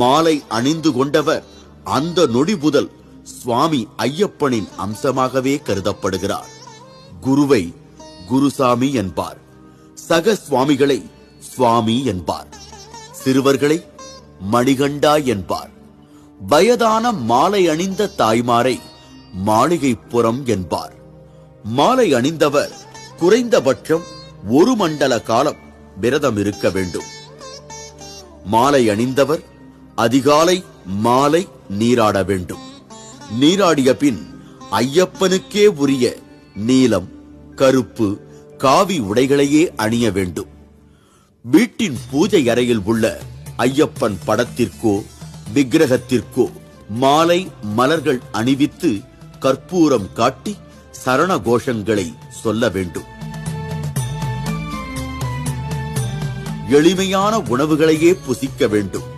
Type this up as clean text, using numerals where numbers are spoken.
மாலை அணிந்து கொண்டவர் அந்த நொடி முதல் சுவாமி ஐயப்பனின் அம்சமாகவே கருதப்படுகிறார். குருவை குருசாமி என்பார், சக சுவாமிகளை சுவாமி என்பார், சிறுவர்களை மணிகண்டா என்பார், வயதான மாலை அணிந்த தாய்மாரை மாளிகைப்புறம் என்பார். மாலை அணிந்தவர் குறைந்தபட்சம் 1 மண்டல காலம் விரதம் இருக்க வேண்டும். மாலை அணிந்தவர் அதிகாலை மாலை நீராட வேண்டும். நீராடிய பின் ஐயப்பனுக்கே உரிய நீலம், கருப்பு, காவி உடைகளையே அணிய வேண்டும். வீட்டின் பூஜை அறையில் உள்ள ஐயப்பன் படத்திற்கோ விக்கிரகத்திற்கோ மாலை மலர்கள் அணிவித்து கற்பூரம் காட்டி சரண கோஷங்களை சொல்ல வேண்டும். எளிமையான உணவுகளையே புசிக்க வேண்டும்.